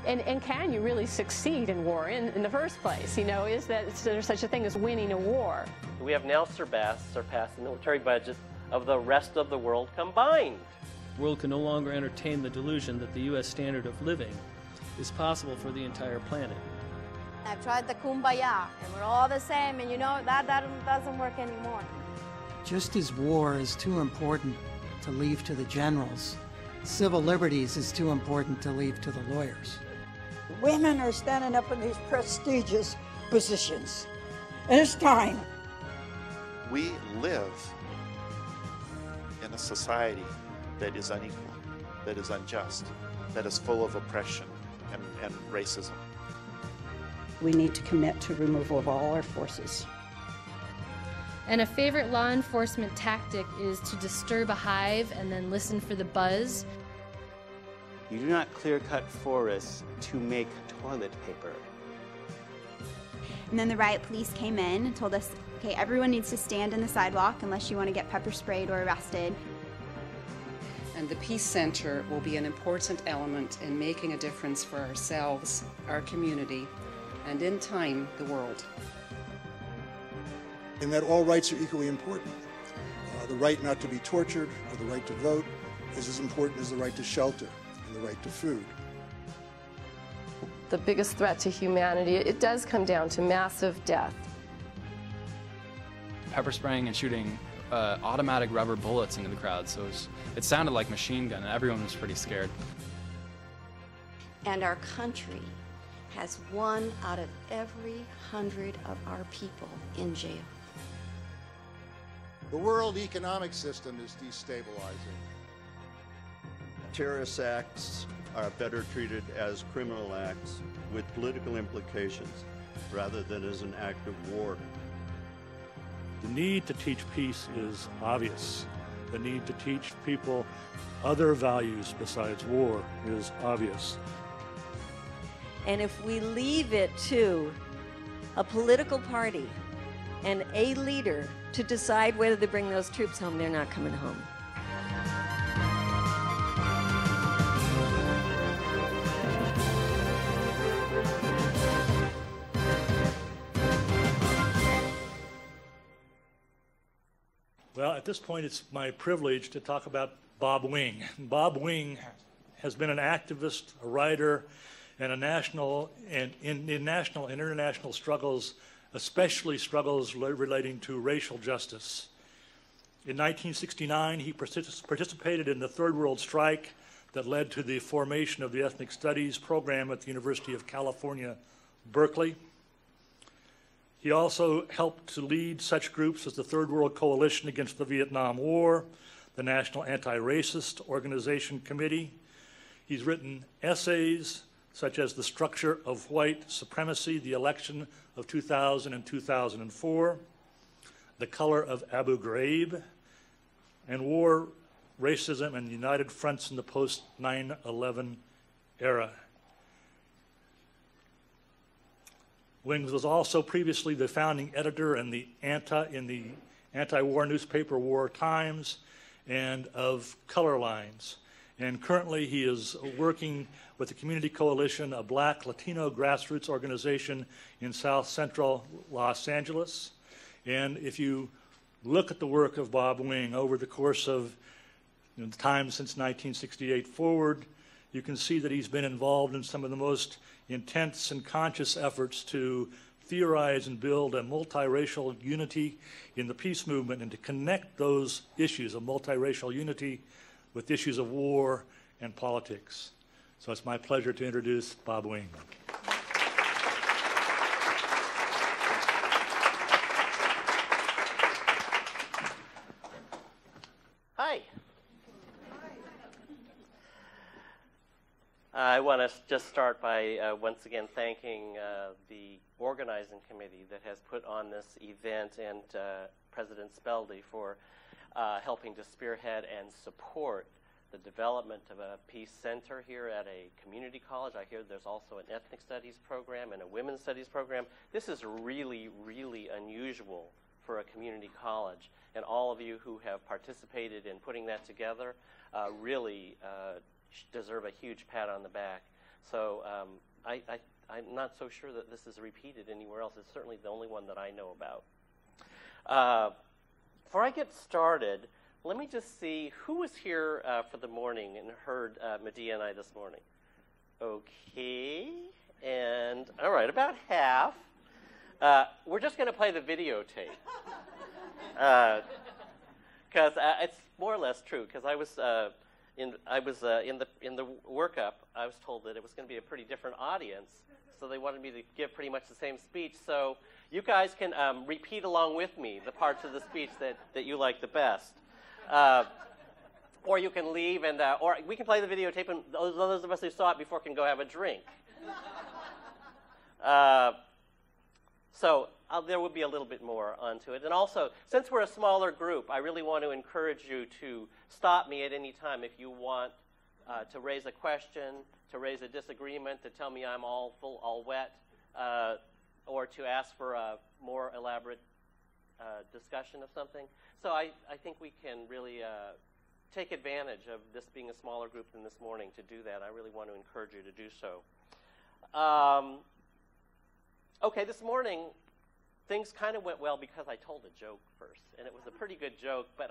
And can you really succeed in war in the first place? You know, is there such a thing as winning a war? We have now surpassed the military budget of the rest of the world combined. The world can no longer entertain the delusion that the U.S. standard of living is possible for the entire planet. I've tried the kumbaya, and we're all the same, and you know, that doesn't work anymore. Just as war is too important to leave to the generals, civil liberties is too important to leave to the lawyers. Women are standing up in these prestigious positions, and it's time. We live in a society that is unequal, that is unjust, that is full of oppression and racism. We need to commit to removal of all our forces. And a favorite law enforcement tactic is to disturb a hive and then listen for the buzz. You do not clear-cut forests to make toilet paper. And then the riot police came in and told us, okay, everyone needs to stand in the sidewalk unless you want to get pepper sprayed or arrested. And the Peace Center will be an important element in making a difference for ourselves, our community, and in time, the world. And that all rights are equally important. The right not to be tortured or the right to vote is as important as the right to shelter and the right to food. The biggest threat to humanity, it does come down to massive death. Pepper spraying and shooting automatic rubber bullets into the crowd, so it sounded like machine gun, and everyone was pretty scared. And our country has 1 out of every 100 of our people in jail. The world economic system is destabilizing. Terrorist acts are better treated as criminal acts with political implications rather than as an act of war. The need to teach peace is obvious. The need to teach people other values besides war is obvious. And if we leave it to a political party and a leader to decide whether to bring those troops home, they're not coming home. Well, at this point, it's my privilege to talk about Bob Wing. Bob Wing has been an activist, a writer, and in national and international struggles, especially struggles relating to racial justice. In 1969, he participated in the Third World Strike that led to the formation of the Ethnic Studies program at the University of California, Berkeley. He also helped to lead such groups as the Third World Coalition Against the Vietnam War, the National Anti-Racist Organization Committee. He's written essays such as The Structure of White Supremacy, the Election of 2000 and 2004, The Color of Abu Ghraib, and War, Racism, and United Fronts in the Post-9/11 Era. Wings was also previously the founding editor in the anti-war newspaper War Times and of Color Lines. And currently he is working with the Community Coalition, a Black Latino grassroots organization in South Central Los Angeles. And if you look at the work of Bob Wing over the course of the time since 1968 forward, you can see that he's been involved in some of the most intense and conscious efforts to theorize and build a multiracial unity in the peace movement and to connect those issues of multiracial unity with issues of war and politics. So it's my pleasure to introduce Bob Wing. Hi. I want to just start by once again thanking the organizing committee that has put on this event and President Speldy for helping to spearhead and support the development of a peace center here at a community college. I hear there's also an ethnic studies program and a women's studies program. This is really, really unusual for a community college. And all of you who have participated in putting that together really deserve a huge pat on the back. So I'm not so sure that this is repeated anywhere else. It's certainly the only one that I know about. Before I get started, let me just see who was here for the morning and heard Medea and I this morning. Okay, and all right, about half. We're just going to play the videotape because it's more or less true. Because I was in the workup, I was told that it was going to be a pretty different audience, so they wanted me to give pretty much the same speech. So you guys can repeat along with me the parts of the speech that you like the best. Or you can leave, and or we can play the videotape, and those of us who saw it before can go have a drink. So there will be a little bit more onto it. And also, since we're a smaller group, I really want to encourage you to stop me at any time if you want to raise a question, to raise a disagreement, to tell me I'm all full, all wet, or to ask for a more elaborate discussion of something. So I think we can really take advantage of this being a smaller group than this morning to do that. I really want to encourage you to do so. Okay, this morning, things kind of went well because I told a joke first, and it was a pretty good joke, but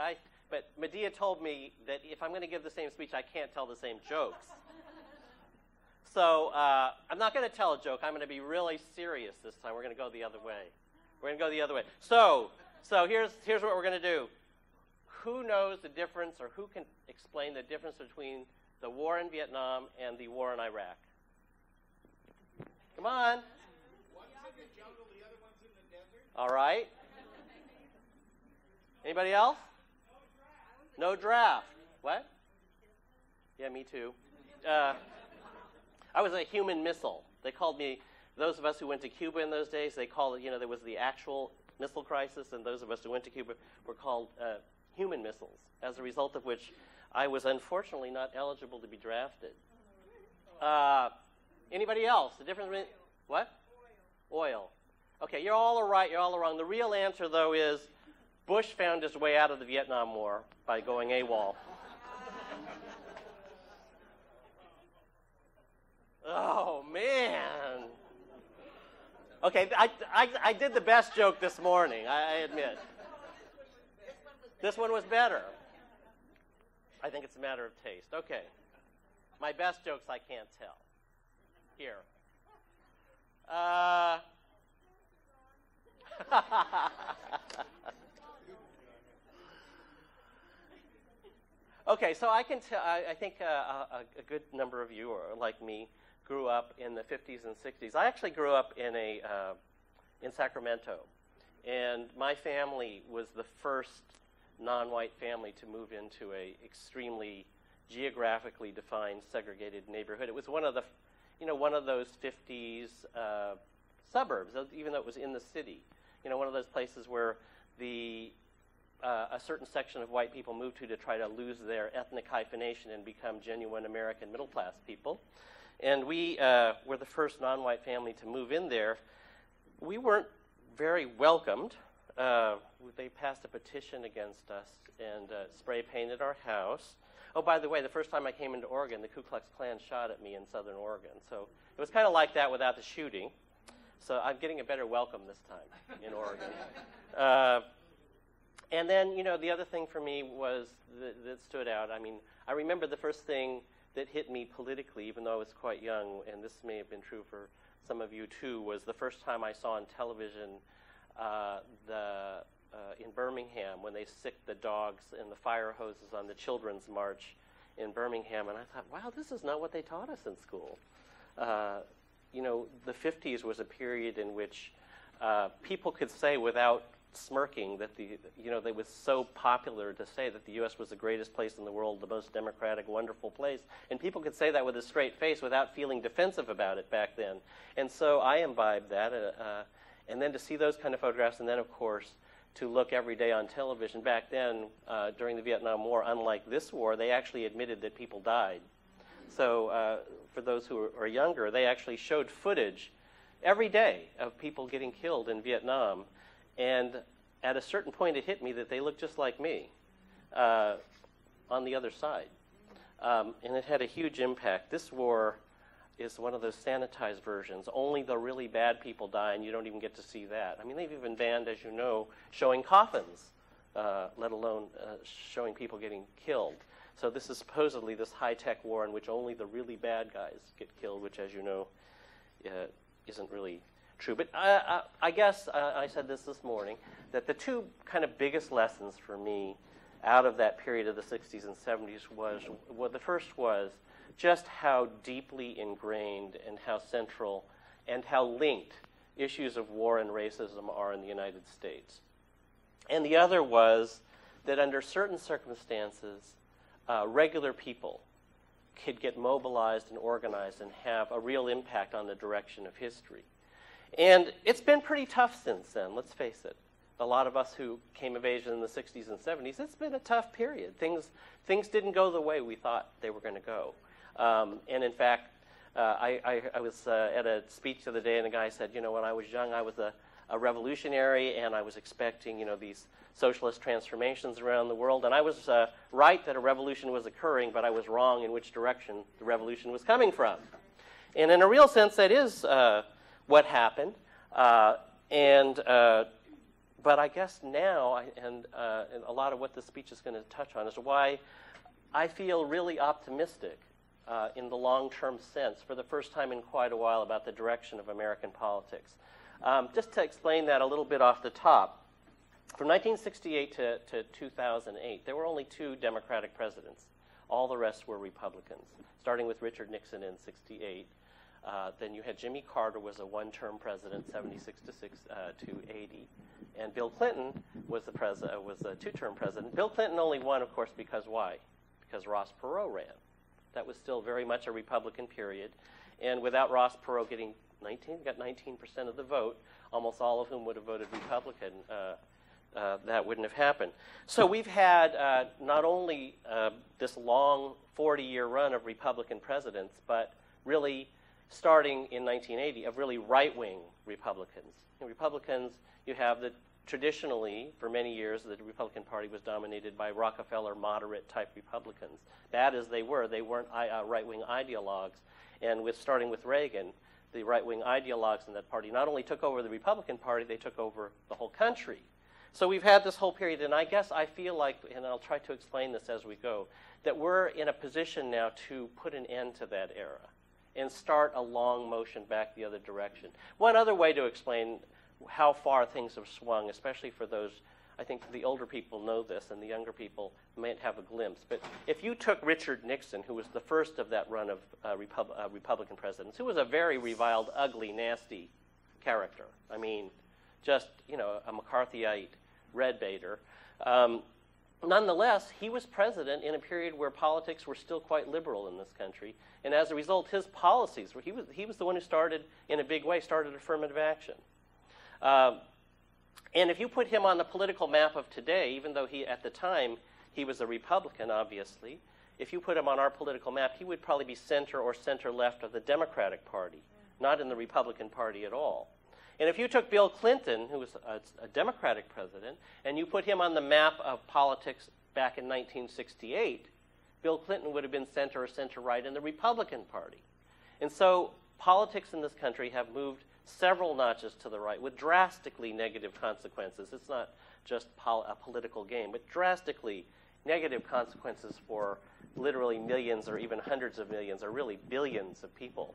Medea told me that if I'm going to give the same speech, I can't tell the same jokes. So I'm not going to tell a joke. I'm going to be really serious this time. We're going to go the other way. We're going to go the other way. So here's what we're going to do. Who knows the difference, or who can explain the difference between the war in Vietnam and the war in Iraq? Come on. One's in the jungle, the other one's in the desert. All right. Anybody else? No draft. What? Yeah, me too. I was a human missile. They called me, those of us who went to Cuba in those days, they called it, there was the actual missile crisis, and those of us who went to Cuba were called human missiles, as a result of which I was unfortunately not eligible to be drafted. Anybody else? The difference between, what? Oil. Okay, you're all right, you're all wrong. The real answer, though, is Bush found his way out of the Vietnam War by going AWOL. Oh, man. Okay, I did the best joke this morning, I admit. This one was better. I think it's a matter of taste. Okay. My best jokes I can't tell. Here. Okay, so I can tell. I think a good number of you, or like me, grew up in the 50s and 60s. I actually grew up in Sacramento, and my family was the first non-white family to move into a extremely geographically defined segregated neighborhood. It was one of those 50s suburbs, even though it was in the city. One of those places where a certain section of white people moved to try to lose their ethnic hyphenation and become genuine American middle-class people. And we were the first non-white family to move in there. We weren't very welcomed. They passed a petition against us and spray-painted our house. Oh, by the way, the first time I came into Oregon, the Ku Klux Klan shot at me in southern Oregon. So it was kind of like that without the shooting. So I'm getting a better welcome this time in Oregon. And then, the other thing for me was that stood out. I mean, I remember the first thing that hit me politically, even though I was quite young, and this may have been true for some of you too, was the first time I saw on television in Birmingham when they sicked the dogs and the fire hoses on the Children's March in Birmingham. And I thought, wow, this is not what they taught us in school. The 50s was a period in which people could say without smirking that it was so popular to say that the U.S. was the greatest place in the world, the most democratic, wonderful place. And people could say that with a straight face without feeling defensive about it back then. And so I imbibed that. And then to see those kind of photographs, and then, of course, to look every day on television. Back then, during the Vietnam War, unlike this war, they actually admitted that people died. So for those who are younger, they actually showed footage every day of people getting killed in Vietnam. And at a certain point, it hit me that they looked just like me on the other side. And it had a huge impact. This war is one of those sanitized versions. Only the really bad people die, and you don't even get to see that. I mean, they've even banned, as you know, showing coffins, let alone showing people getting killed. So this is supposedly this high-tech war in which only the really bad guys get killed, which, as you know, isn't really true. But I guess I said this morning, that the two kind of biggest lessons for me out of that period of the 60s and 70s was, well, the first was just how deeply ingrained and how central and how linked issues of war and racism are in the United States. And the other was that under certain circumstances, regular people could get mobilized and organized and have a real impact on the direction of history. And it's been pretty tough since then, let's face it. A lot of us who came of age in the 60s and 70s, it's been a tough period. Things didn't go the way we thought they were going to go. And in fact, I was at a speech the other day, and a guy said, you know, when I was young, I was a revolutionary, and I was expecting, you know, these socialist transformations around the world. And I was right that a revolution was occurring, but I was wrong in which direction the revolution was coming from. And in a real sense, that is what happened. But I guess now, and a lot of what this speech is going to touch on, is why I feel really optimistic in the long-term sense for the first time in quite a while about the direction of American politics. Just to explain that a little bit off the top, from 1968 to 2008, there were only 2 Democratic presidents. All the rest were Republicans, starting with Richard Nixon in 68. Then you had Jimmy Carter was a one-term president, 76 to 80. And Bill Clinton was a 2-term president. Bill Clinton only won, of course, because why? Because Ross Perot ran. That was still very much a Republican period. And without Ross Perot got 19% of the vote, almost all of whom would have voted Republican, that wouldn't have happened. So we've had not only this long 40-year run of Republican presidents, but really starting in 1980 of really right-wing Republicans. In Republicans, you have traditionally, for many years, the Republican Party was dominated by Rockefeller moderate-type Republicans. Bad as they weren't right-wing ideologues. And starting with Reagan, the right-wing ideologues in that party not only took over the Republican Party, they took over the whole country. So we've had this whole period, and I guess I feel like, and I'll try to explain this as we go, that we're in a position now to put an end to that era and start a long motion back the other direction. One other way to explain how far things have swung, especially for those, I think the older people know this and the younger people might have a glimpse, but if you took Richard Nixon, who was the first of that run of Republican presidents, who was a very reviled, ugly, nasty character. I mean, just, you know, a McCarthyite red baiter. Nonetheless, he was president in a period where politics were still quite liberal in this country, and as a result, his policies, he was the one who started, in a big way, started affirmative action. And if you put him on the political map of today, even though at the time, he was a Republican, obviously, if you put him on our political map, he would probably be center or center-left of the Democratic Party, not in the Republican Party at all. And if you took Bill Clinton, who was a Democratic president, and you put him on the map of politics back in 1968, Bill Clinton would have been center or center-right in the Republican Party. And so politics in this country have moved several notches to the right with drastically negative consequences. It's not just a political game, but drastically negative consequences for literally millions or even hundreds of millions or really billions of people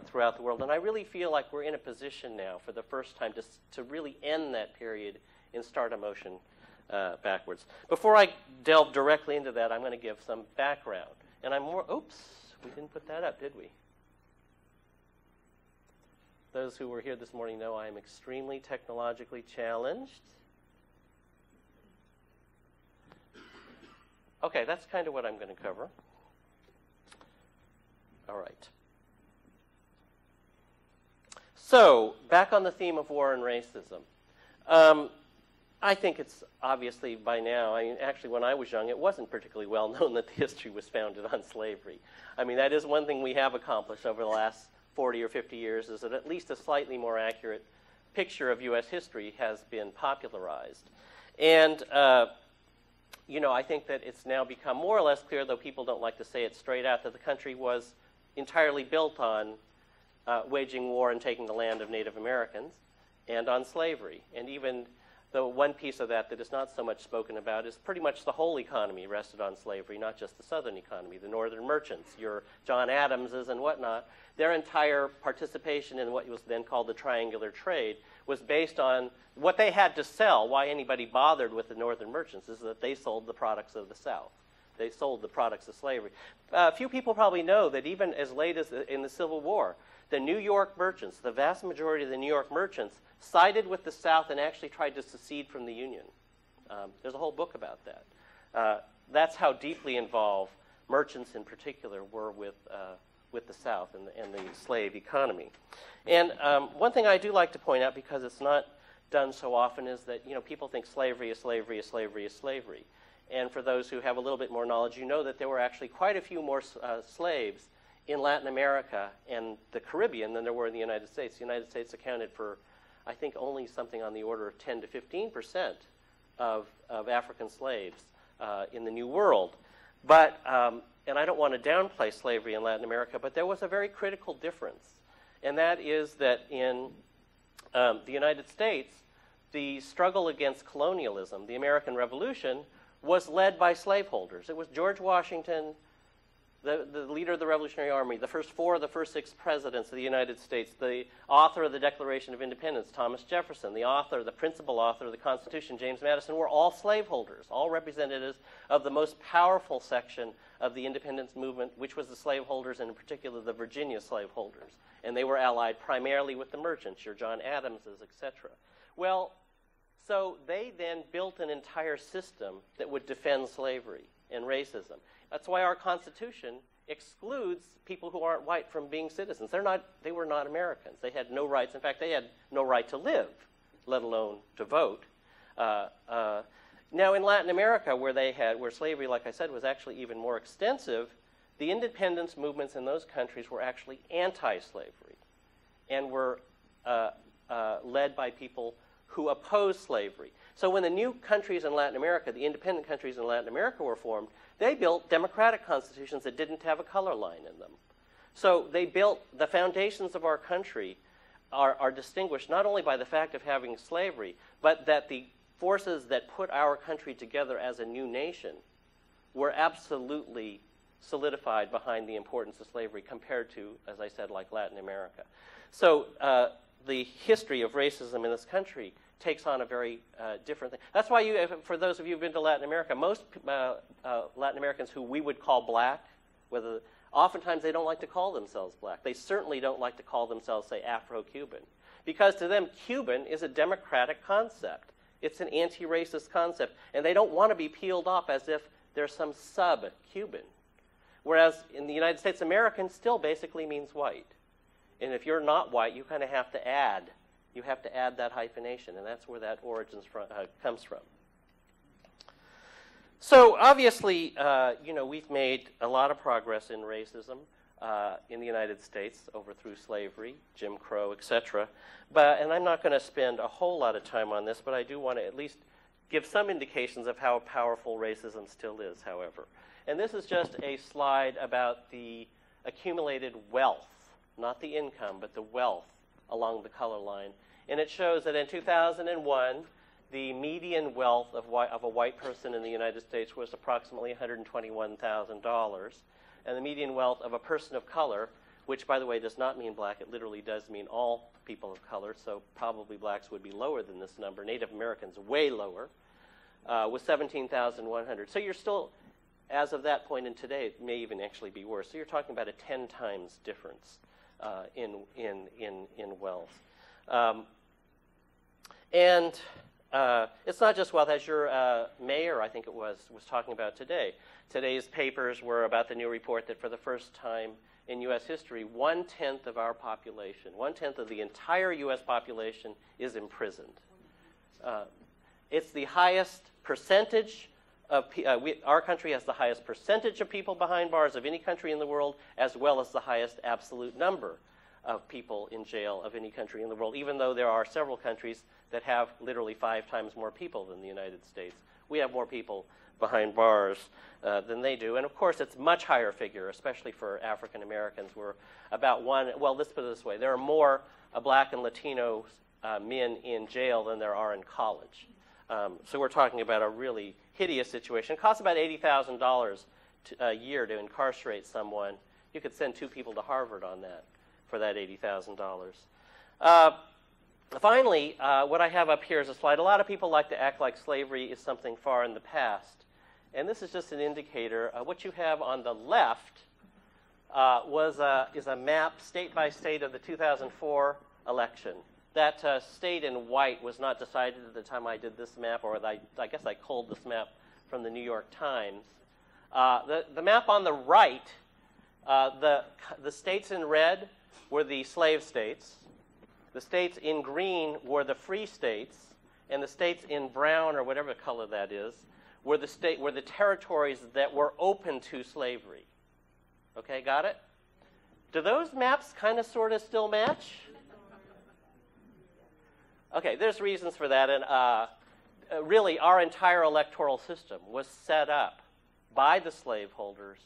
throughout the world. And I really feel like we're in a position now for the first time to really end that period and start a motion backwards. Before I delve directly into that, I'm going to give some background. And oops, we didn't put that up, did we? Those who were here this morning know I am extremely technologically challenged. Okay, that's kind of what I'm going to cover. All right. So, back on the theme of war and racism. I think it's obviously by now, I mean, actually when I was young, it wasn't particularly well known that the history was founded on slavery. I mean, that is one thing we have accomplished over the last 40 or 50 years, is that at least a slightly more accurate picture of U.S. history has been popularized. And, you know, I think that it's now become more or less clear, though people don't like to say it straight out, that the country was entirely built on waging war and taking the land of Native Americans, and on slavery. And even the one piece of that is not so much spoken about is pretty much the whole economy rested on slavery, not just the southern economy. The northern merchants, your John Adamses and whatnot, their entire participation in what was then called the triangular trade was based on what they had to sell. Why anybody bothered with the northern merchants is that they sold the products of the South. They sold the products of slavery. Few people probably know that even as late as in the Civil War, the New York merchants, the vast majority of the New York merchants, sided with the South and actually tried to secede from the Union. There's a whole book about that. That's how deeply involved merchants in particular were with the South and the slave economy. And one thing I do like to point out, because it's not done so often, is that people think slavery is slavery is slavery is slavery. And for those who have a little bit more knowledge, you know that there were actually quite a few more slaves in Latin America and the Caribbean than there were in the United States. The United States accounted for, I think, only something on the order of 10 to 15% of African slaves in the New World. But, and I don't want to downplay slavery in Latin America, but there was a very critical difference. And that is that in the United States, the struggle against colonialism, the American Revolution, was led by slaveholders. It was George Washington, the leader of the Revolutionary Army, the first 4 of the first 6 presidents of the United States, the author of the Declaration of Independence, Thomas Jefferson, the principal author of the Constitution, James Madison, were all slaveholders, all representatives of the most powerful section of the independence movement, which was the slaveholders, and in particular the Virginia slaveholders. And they were allied primarily with the merchants, your John Adamses, etc. Well, so they then built an entire system that would defend slavery and racism. That's why our Constitution excludes people who aren't white from being citizens. They were not Americans. They had no rights. In fact, they had no right to live, let alone to vote. Now, in Latin America, where slavery, like I said, was actually even more extensive, the independence movements in those countries were actually anti-slavery and were led by people who opposed slavery. So when the new countries in Latin America, the independent countries in Latin America were formed, they built democratic constitutions that didn't have a color line in them. So they built, the foundations of our country are distinguished not only by the fact of having slavery, but that the forces that put our country together as a new nation were absolutely solidified behind the importance of slavery compared to, as I said, like Latin America. So the history of racism in this country takes on a very different thing. That's why, for those of you who've been to Latin America, most Latin Americans who we would call black, oftentimes they don't like to call themselves black. They certainly don't like to call themselves, say, Afro-Cuban. Because to them, Cuban is a democratic concept. It's an anti-racist concept. And they don't want to be peeled off as if they're some sub-Cuban. Whereas in the United States, American still basically means white. And if you're not white, you kind of have to add. You have to add that hyphenation, and that's where that origins comes from. So obviously, we've made a lot of progress in racism in the United States through slavery, Jim Crow, etc. And I'm not going to spend a whole lot of time on this, but I do want to at least give some indications of how powerful racism still is, however. And this is just a slide about the accumulated wealth, not the income, but the wealth along the color line. And it shows that in 2001, the median wealth of a white person in the United States was approximately $121,000. And the median wealth of a person of color, which, by the way, does not mean black, it literally does mean all people of color, so probably blacks would be lower than this number. Native Americans, way lower, was $17,100. So you're still, as of that point in today, it may even actually be worse. So you're talking about a 10 times difference in wealth. And it's not just wealth, as your mayor, I think it was talking about today. Today's papers were about the new report that for the first time in U.S. history, 1/10 of our population, 1/10 of the entire U.S. population is imprisoned. It's the highest percentage of, our country has the highest percentage of people behind bars of any country in the world, as well as the highest absolute number of people in jail of any country in the world, even though there are several countries that have literally 5 times more people than the United States. We have more people behind bars than they do. And of course, it's a much higher figure, especially for African Americans. We're about let's put it this way. There are more black and Latino men in jail than there are in college. So we're talking about a really hideous situation. It costs about $80,000 a year to incarcerate someone. You could send 2 people to Harvard on that for that $80,000. Finally, what I have up here is a slide. A lot of people like to act like slavery is something far in the past. And this is just an indicator. What you have on the left is a map, state by state, of the 2004 election. That state in white was not decided at the time I did this map, or I guess I culled this map from the New York Times. The map on the right, the states in red were the slave states. The states in green were the free states, and the states in brown, or whatever color that is, were the territories that were open to slavery. Okay, got it? Do those maps kind of sort of still match? Okay, there's reasons for that, and really our entire electoral system was set up by the slaveholders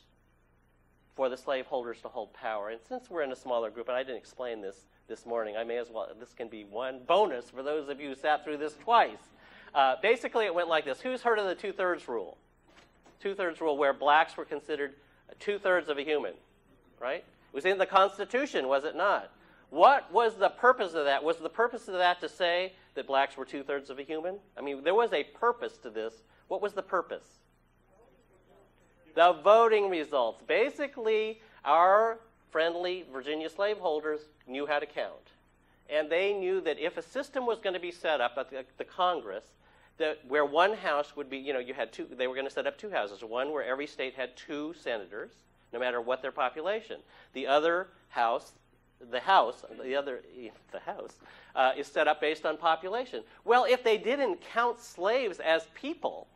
for the slaveholders to hold power. And since we're in a smaller group, and I didn't explain this morning, I may as well, this can be one bonus for those of you who sat through this twice. Basically, it went like this. Who's heard of the two-thirds rule? Two-thirds rule, where blacks were considered two-thirds of a human, right? It was in the Constitution, was it not? What was the purpose of that? Was the purpose of that to say that blacks were two-thirds of a human? I mean, there was a purpose to this. What was the purpose? The voting results. Basically, our friendly Virginia slaveholders knew how to count. And they knew that if a system was going to be set up at the Congress, that where one house would be, you had two, they were going to set up 2 houses. One where every state had 2 senators, no matter what their population. The other house, is set up based on population. Well, if they didn't count slaves as people,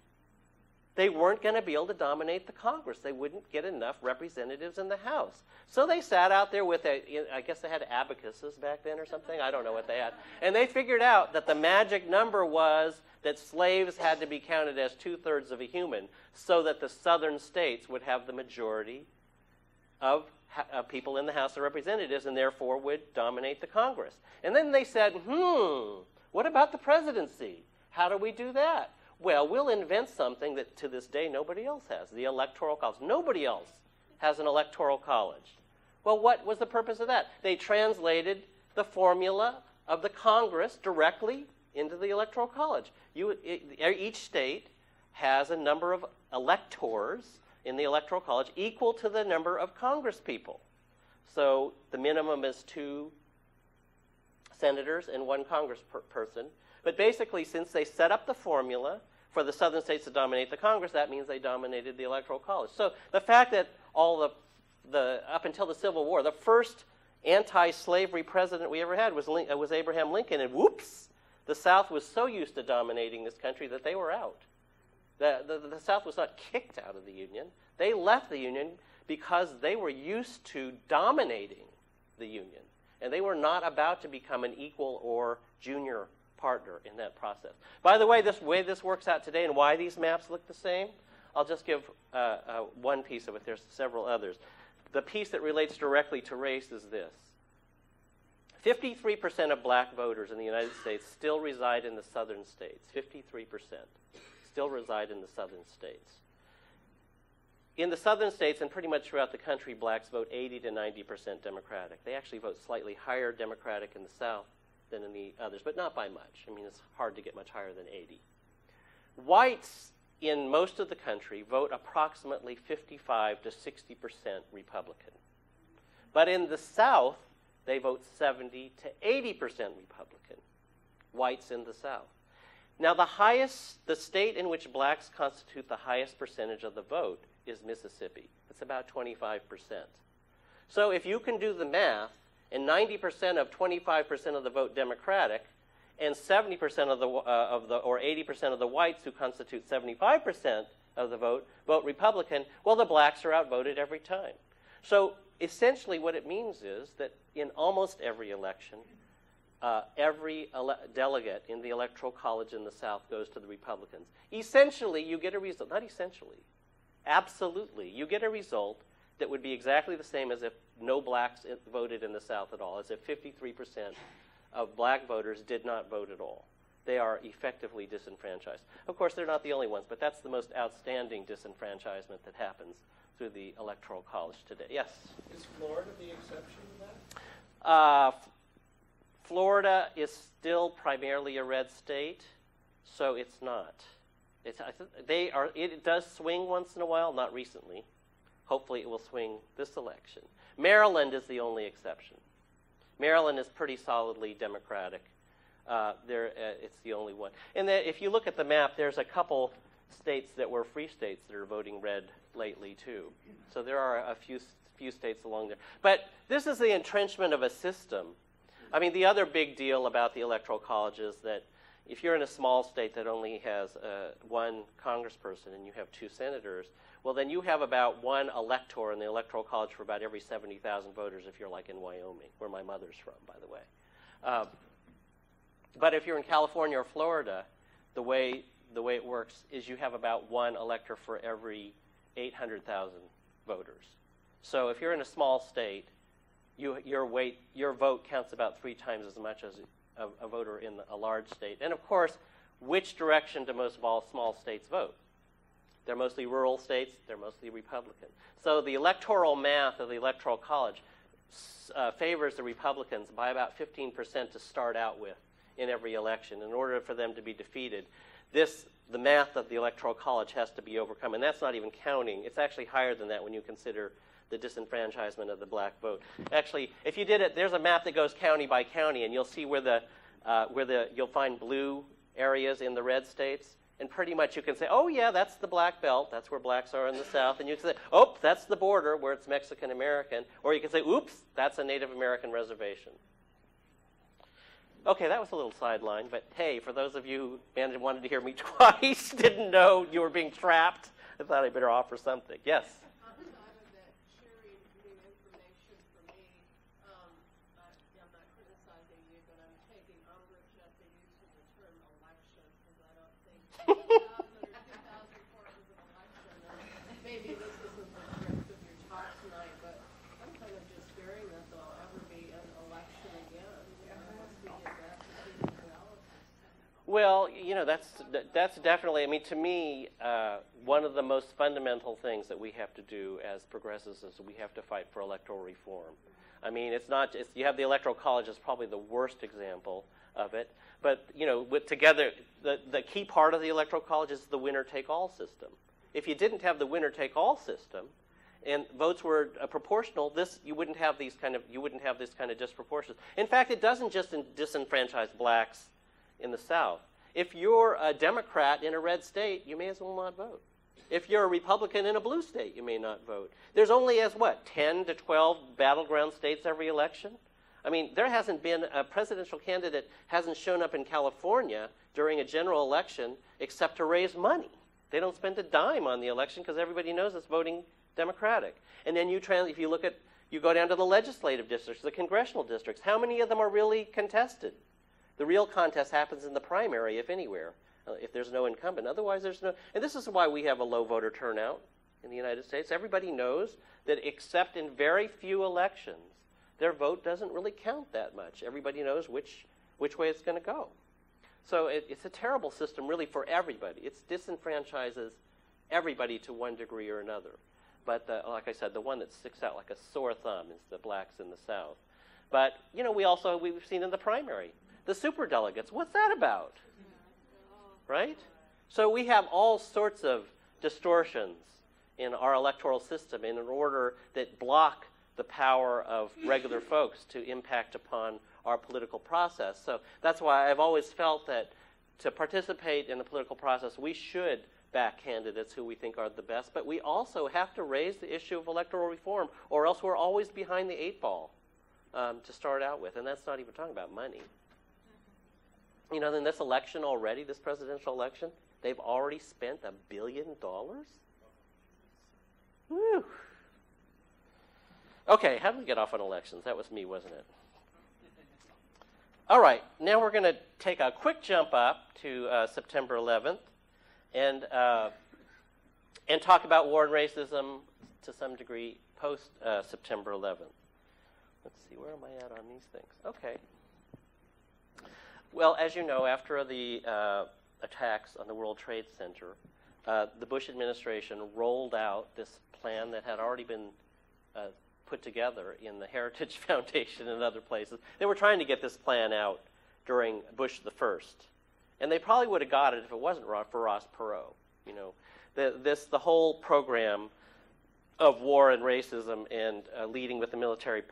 they weren't going to be able to dominate the Congress. They wouldn't get enough representatives in the House. So they sat out there with I guess they had abacuses back then or something. I don't know what they had. And they figured out that the magic number was that slaves had to be counted as 2/3 of a human so that the southern states would have the majority of people in the House of Representatives and therefore would dominate the Congress. And then they said, what about the presidency? How do we do that? Well, we'll invent something that to this day nobody else has, the Electoral College. Nobody else has an Electoral College. Well, what was the purpose of that? They translated the formula of the Congress directly into the Electoral College. Each state has a number of electors in the Electoral College equal to the number of Congress people. So the minimum is 2 senators and 1 Congress person. But basically, since they set up the formula for the southern states to dominate the Congress, that means they dominated the Electoral College. So the fact that up until the Civil War, the first anti-slavery president we ever had was Abraham Lincoln, and whoops, the South was so used to dominating this country that they were out. The South was not kicked out of the Union. They left the Union because they were used to dominating the Union, and they were not about to become an equal or junior partner in that process. By the way, this works out today and why these maps look the same, I'll just give one piece of it. There's several others. The piece that relates directly to race is this. 53% of black voters in the United States still reside in the southern states. 53% still reside in the southern states. In the southern states and pretty much throughout the country, blacks vote 80 to 90% Democratic. They actually vote slightly higher Democratic in the South than in the others, but not by much. I mean, it's hard to get much higher than 80. Whites in most of the country vote approximately 55 to 60% Republican. But in the South, they vote 70 to 80% Republican, whites in the South. Now, the state in which blacks constitute the highest percentage of the vote is Mississippi. It's about 25%. So if you can do the math, and 90% of 25% of the vote Democratic, and 70% or 80% of the whites who constitute 75% of the vote Republican, well, the blacks are outvoted every time. So essentially what it means is that in almost every election, every delegate in the Electoral College in the South goes to the Republicans. Essentially, you get a result, not essentially, absolutely, you get a result that would be exactly the same as if no blacks voted in the South at all, as if 53% of black voters did not vote at all. They are effectively disenfranchised. Of course, they're not the only ones, but that's the most outstanding disenfranchisement that happens through the Electoral College today. Yes? Is Florida the exception to that? Florida is still primarily a red state, so it's not. It does swing once in a while, not recently. Hopefully it will swing this election. Maryland is the only exception. Maryland is pretty solidly Democratic. It's the only one. And if you look at the map, there's a couple states that were free states that are voting red lately, too. So there are a few states along there. But this is the entrenchment of a system. I mean, the other big deal about the Electoral College is that if you're in a small state that only has one congressperson and you have 2 senators, well, then you have about 1 elector in the Electoral College for about every 70,000 voters if you're like in Wyoming, where my mother's from, by the way. But if you're in California or Florida, the way it works is you have about 1 elector for every 800,000 voters. So if you're in a small state, your vote counts about 3 times as much as a voter in a large state. And of course, which direction do most of all small states vote? They're mostly rural states. They're mostly Republican. So the electoral math of the Electoral College favors the Republicans by about 15% to start out with in every election. In order for them to be defeated, the math of the Electoral College has to be overcome. And that's not even counting. It's actually higher than that when you consider the disenfranchisement of the black vote. Actually, if you did it, there's a map that goes county by county, and you'll see where you'll find blue areas in the red states. And pretty much you can say, oh, yeah, that's the black belt. That's where blacks are in the South. And you can say, oh, that's the border where it's Mexican-American. Or you can say, oops, that's a Native American reservation. Okay, that was a little sideline. But, hey, for those of you who wanted to hear me twice, didn't know you were being trapped, I thought I'd better offer something. Yes? Maybe this isn't the thrust of your talk tonight, but I'm kind of just fearing that there'll ever be an election again unless we get back to analysis. Well, that's definitely, I mean, to me, one of the most fundamental things that we have to do as progressives is we have to fight for electoral reform. I mean, it's not just, you have the Electoral College as probably the worst example of it, but, together, the key part of the Electoral College is the winner-take-all system. If you didn't have the winner-take-all system, and votes were proportional, you wouldn't have this kind of disproportion. In fact, it doesn't just disenfranchise blacks in the South. If you're a Democrat in a red state, you may as well not vote. If you're a Republican in a blue state, you may not vote. There's only 10 to 12 battleground states every election? I mean, there hasn't been a presidential candidate hasn't shown up in California during a general election except to raise money. They don't spend a dime on the election because everybody knows it's voting Democratic. And then if you go down to the legislative districts, the congressional districts, how many of them are really contested? The real contest happens in the primary, if anywhere, if there's no incumbent. Otherwise, there's no. And this is why we have a low voter turnout in the United States. Everybody knows that except in very few elections, their vote doesn't really count that much. Everybody knows which way it's going to go. So it's a terrible system, really, for everybody. It disenfranchises everybody to one degree or another. But like I said, the one that sticks out like a sore thumb is the blacks in the South. But we've seen in the primary the superdelegates. What's that about? Right? So we have all sorts of distortions in our electoral system in order that block the power of regular folks to impact upon our political process. So that's why I've always felt that to participate in the political process, we should back candidates who we think are the best, but we also have to raise the issue of electoral reform, or else we're always behind the 8 ball to start out with, and that's not even talking about money. In this election already, this presidential election, they've already spent $1 billion? Woo! Okay, how do we get off on elections? That was me, wasn't it? All right, now we're going to take a quick jump up to September 11th and talk about war and racism to some degree post September 11th. Let's see, where am I at on these things? Okay. Well, as you know, after the attacks on the World Trade Center, the Bush administration rolled out this plan that had already been put together in the Heritage Foundation and other places. They were trying to get this plan out during Bush the First, and they probably would have got it if it wasn't for Ross Perot. You know, the whole program of war and racism and leading with the military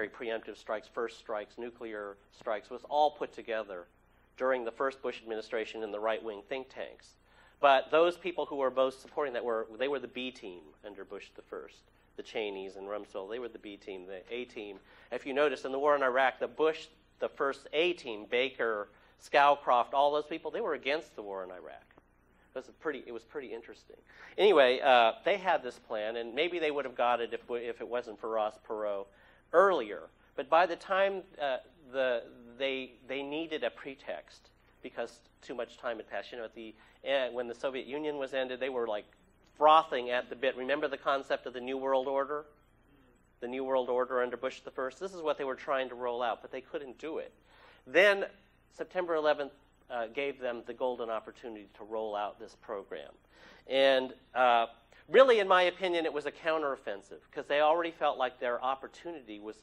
preemptive strikes, first strikes, nuclear strikes, was all put together during the first Bush administration in the right-wing think tanks. But those people who were both supporting that were the B team under Bush the First. The Cheneys and Rumsfeld, they were the B team. The A team, if you notice in the war in Iraq, the first A team, Baker, Scowcroft, all those people, they were against the war in Iraq. It was pretty interesting. Anyway, they had this plan, and maybe they would have got it if it wasn't for Ross Perot earlier. But by the time they needed a pretext because too much time had passed. You know, when the Soviet Union was ended, they were like frothing at the bit. Remember the concept of the New World Order? The New World Order under Bush the First? This is what they were trying to roll out, but they couldn't do it. Then September 11th gave them the golden opportunity to roll out this program. And really, in my opinion, it was a counteroffensive because they already felt like their opportunity was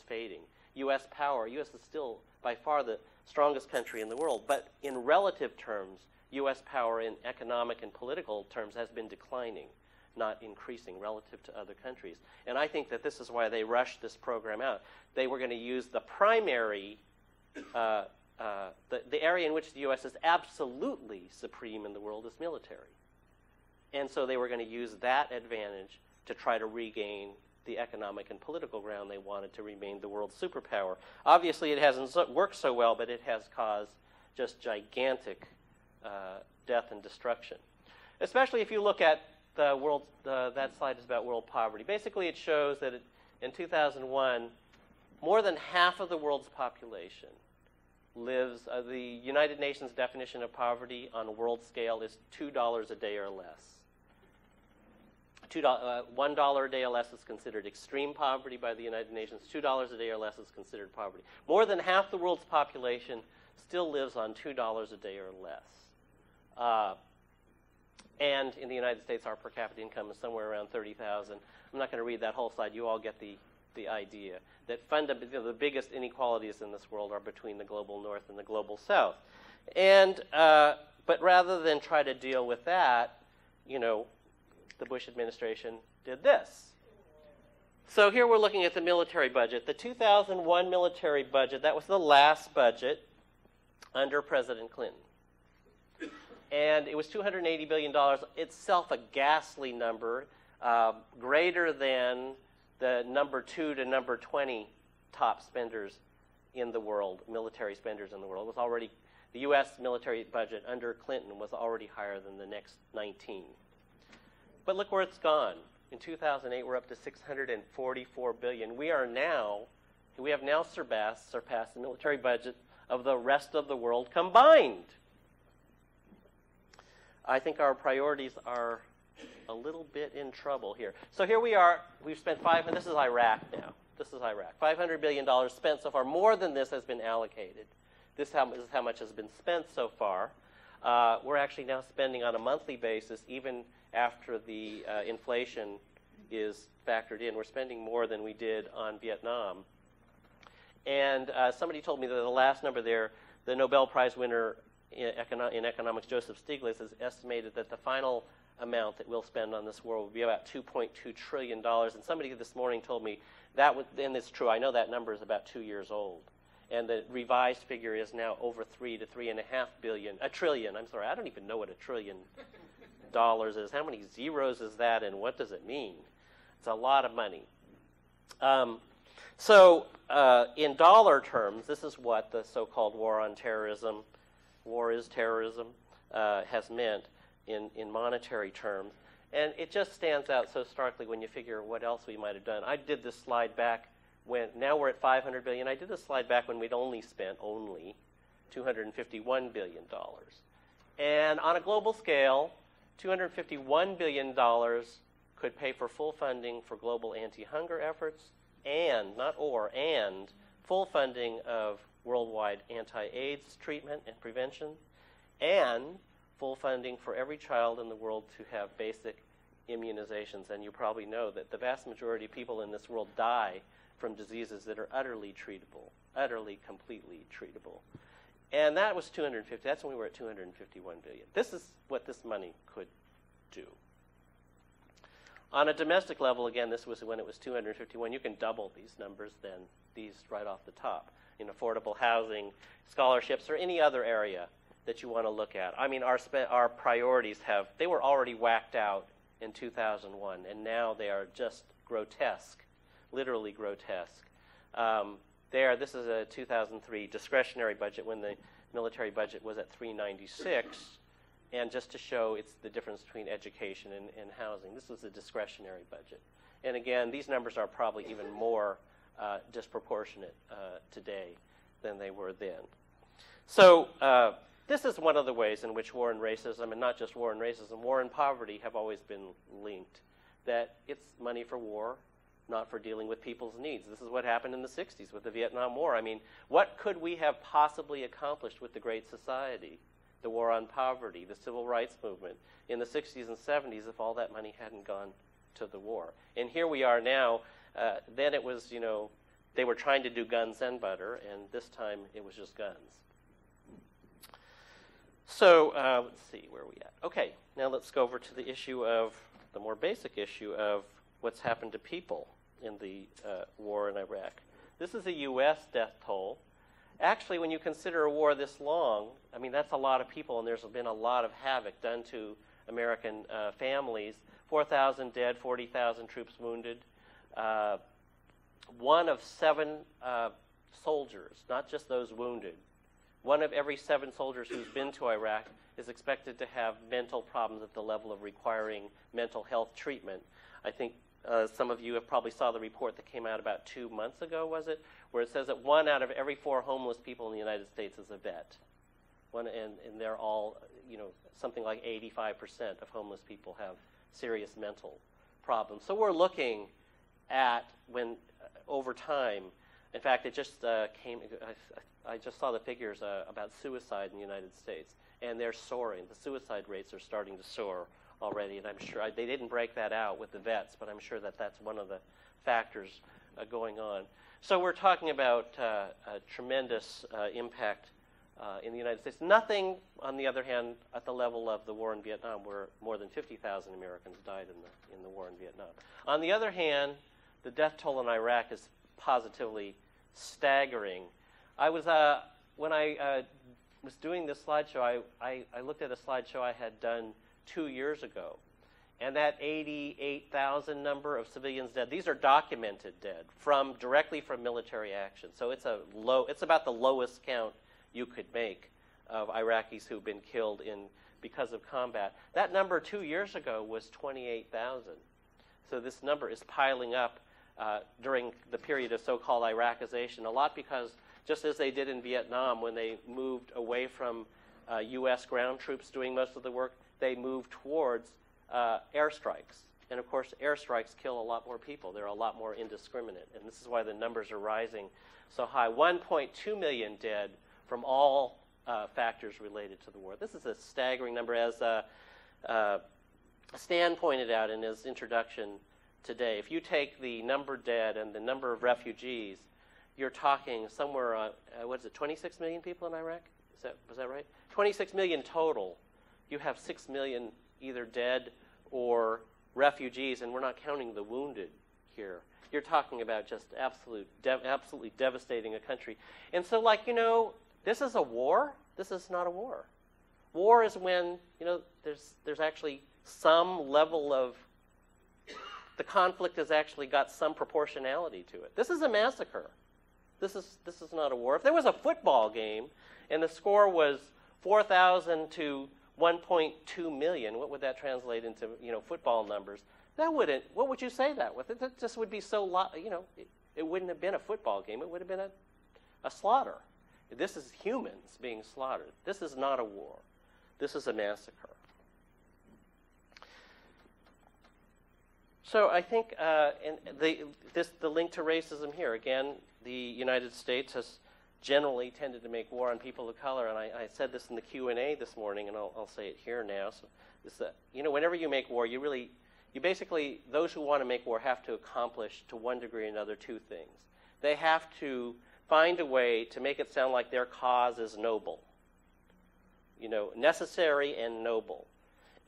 fading. U.S. power, U.S. is still by far the strongest country in the world, but in relative terms, U.S. power in economic and political terms has been declining, not increasing relative to other countries. And I think that this is why they rushed this program out. They were going to use the primary, the area in which the U.S. is absolutely supreme in the world is military. And so they were going to use that advantage to try to regain the economic and political ground they wanted to remain the world superpower. Obviously, it hasn't worked so well, but it has caused just gigantic death and destruction. Especially if you look at the world, that slide is about world poverty. Basically, it shows that in 2001, more than half of the world's population lives, the United Nations definition of poverty on a world scale is $2 a day or less. $1 a day or less is considered extreme poverty by the United Nations. $2 a day or less is considered poverty. More than half the world's population still lives on $2 a day or less. And in the United States, our per capita income is somewhere around $30,000. I'm not going to read that whole slide. You all get the idea that the biggest inequalities in this world are between the global north and the global south. And but rather than try to deal with that, you know, the Bush administration did this. So here we're looking at the military budget. The 2001 military budget, that was the last budget under President Clinton. And it was $280 billion, itself a ghastly number, greater than the number 2 to number 20 top spenders in the world, military spenders in the world. It was already, the U.S. military budget under Clinton was already higher than the next 19. But look where it's gone. In 2008, we're up to $644 billion. We have now surpassed the military budget of the rest of the world combined. I think our priorities are a little bit in trouble here. So here we are. We've spent this is Iraq now. This is Iraq. $500 billion spent so far. More than this has been allocated. This is how much has been spent so far. We're actually now spending on a monthly basis, even after the inflation is factored in. We're spending more than we did on Vietnam. And somebody told me that the last number there, the Nobel Prize winner in economics, Joseph Stiglitz, has estimated that the final amount that we'll spend on this war will be about $2.2 trillion. And somebody this morning told me that, and it's true, I know that number is about 2 years old. And the revised figure is now over $3 to $3.5 billion. A trillion, I'm sorry, I don't even know what $1 trillion is. How many zeros is that, and what does it mean? It's a lot of money. So in dollar terms, this is what the so-called war on terrorism, war is terrorism, has meant in monetary terms. And it just stands out so starkly when you figure what else we might have done. I did this slide back Now we're at 500 billion. I did this slide back when we'd only spent $251 billion. And on a global scale, $251 billion could pay for full funding for global anti-hunger efforts and full funding of worldwide anti-AIDS treatment and prevention, and full funding for every child in the world to have basic immunizations. And you probably know that the vast majority of people in this world die from diseases that are utterly treatable, utterly, completely treatable. And that was 250. That's when we were at 251 billion. This is what this money could do. On a domestic level, again, this was when it was 251. You can double these numbers then, these right off the top, in affordable housing, scholarships, or any other area that you want to look at. I mean, our priorities they were already whacked out in 2001, and now they are just grotesque, literally grotesque. This is a 2003 discretionary budget when the military budget was at 396. And just to show it's the difference between education and housing. This was a discretionary budget. And again, these numbers are probably even more disproportionate today than they were then. So this is one of the ways in which war and racism, and not just war and racism, war and poverty have always been linked. That it's money for war, not for dealing with people's needs. This is what happened in the 60s with the Vietnam War. I mean, what could we have possibly accomplished with the Great Society? The war on poverty, the civil rights movement in the 60s and 70s if all that money hadn't gone to the war. And here we are now. Then it was, they were trying to do guns and butter, and this time it was just guns. So let's see, where are we at? Okay, now let's go over to the issue of, the more basic issue of what's happened to people in the war in Iraq. This is a U.S. death toll. Actually, when you consider a war this long, I mean, that's a lot of people, and there's been a lot of havoc done to American families. 4,000 dead, 40,000 troops wounded. 1 of 7 soldiers, not just those wounded, 1 of every 7 soldiers who's been to Iraq is expected to have mental problems at the level of requiring mental health treatment. I think some of you have probably saw the report that came out about 2 months ago, was it? Where it says that 1 out of every 4 homeless people in the United States is a vet. And they're all, something like 85% of homeless people have serious mental problems. So we're looking at when, over time, in fact, it just I just saw the figures about suicide in the United States, and they're soaring. The suicide rates are starting to soar already, and I'm sure they didn't break that out with the vets, but I'm sure that that's one of the factors going on. So we're talking about a tremendous impact in the United States. Nothing, on the other hand, at the level of the war in Vietnam, where more than 50,000 Americans died in the war in Vietnam. On the other hand, the death toll in Iraq is positively staggering. When I was doing this slideshow, I looked at a slideshow I had done 2 years ago, and that 88,000 number of civilians dead, these are documented dead directly from military action. So it's about the lowest count you could make of Iraqis who've been killed because of combat. That number 2 years ago was 28,000. So this number is piling up during the period of so-called Iraqization, a lot because just as they did in Vietnam when they moved away from U.S. ground troops doing most of the work, they moved towards airstrikes. And of course, airstrikes kill a lot more people. They're a lot more indiscriminate. And this is why the numbers are rising so high. 1.2 million dead from all factors related to the war. This is a staggering number. As Stan pointed out in his introduction today, if you take the number dead and the number of refugees, you're talking somewhere, 26 million people in Iraq? Was that right? 26 million total. You have 6 million either dead or refugees, and we're not counting the wounded here. You're talking about just absolutely devastating a country. And so, this is a war. This is not a war. War is when, there's actually some level of, the conflict has actually got some proportionality to it. This is a massacre. This is not a war. If there was a football game and the score was 4,000 to 1.2 million, what would that translate into, football numbers? That wouldn't, what would you say that with? It just would be so, It wouldn't have been a football game. It would have been a slaughter. This is humans being slaughtered. This is not a war. This is a massacre. So I think the link to racism here, again, the United States has generally tended to make war on people of color, and I said this in the Q&A this morning, and I'll say it here now. So is that, whenever you make war, you basically, those who want to make war have to accomplish, to one degree or another, two things. They have to find a way to make it sound like their cause is noble, necessary and noble.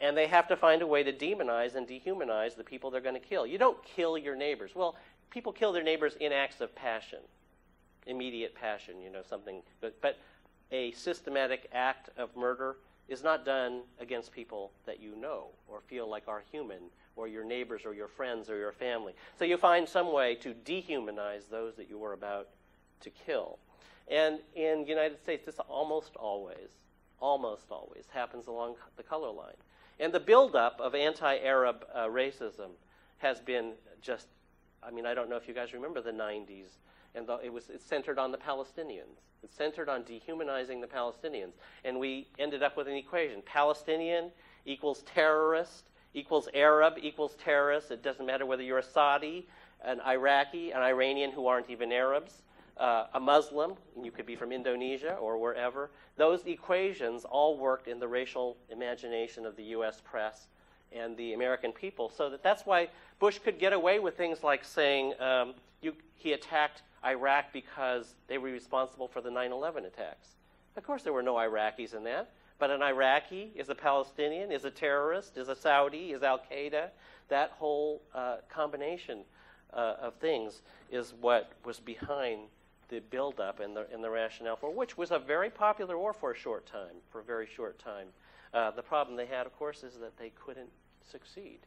And they have to find a way to demonize and dehumanize the people they're going to kill. You don't kill your neighbors. Well, people kill their neighbors in acts of passion, immediate passion, something. But a systematic act of murder is not done against people that you know or feel like are human, or your neighbors or your friends or your family. So you find some way to dehumanize those that you were about to kill. And in the United States, this almost always happens along the color line. And the buildup of anti-Arab racism has been just, I don't know if you guys remember the 90s, and it's centered on the Palestinians. It's centered on dehumanizing the Palestinians. And we ended up with an equation. Palestinian equals terrorist, equals Arab, equals terrorist. It doesn't matter whether you're a Saudi, an Iraqi, an Iranian who aren't even Arabs, a Muslim, and you could be from Indonesia or wherever. Those equations all worked in the racial imagination of the U.S. press and the American people, so that's why Bush could get away with things like saying he attacked Iraq because they were responsible for the 9/11 attacks. Of course there were no Iraqis in that, but an Iraqi is a Palestinian, is a terrorist, is a Saudi, is Al-Qaeda. That whole combination of things is what was behind the buildup and the rationale for which was a very popular war for a very short time. The problem they had, of course, is that they couldn't succeed.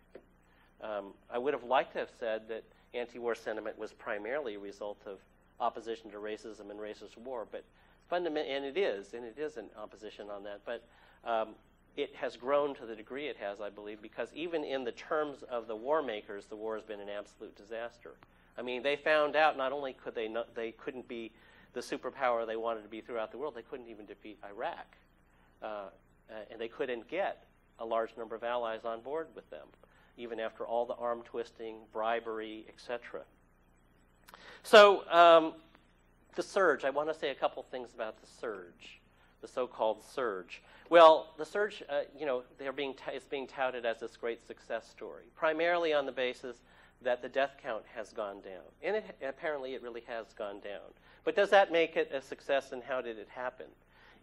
I would have liked to have said that anti-war sentiment was primarily a result of opposition to racism and racist war, but and it is an opposition on that, but it has grown to the degree it has, I believe, because even in the terms of the war makers, the war has been an absolute disaster. They found out not only they couldn't be the superpower they wanted to be throughout the world, they couldn't even defeat Iraq, and they couldn't get a large number of allies on board with them, even after all the arm twisting, bribery, etc. So the surge, I want to say a couple things about the surge, the so-called surge. Well, the surge, it's being touted as this great success story, primarily on the basis that the death count has gone down. And apparently it really has gone down. But does that make it a success, and how did it happen?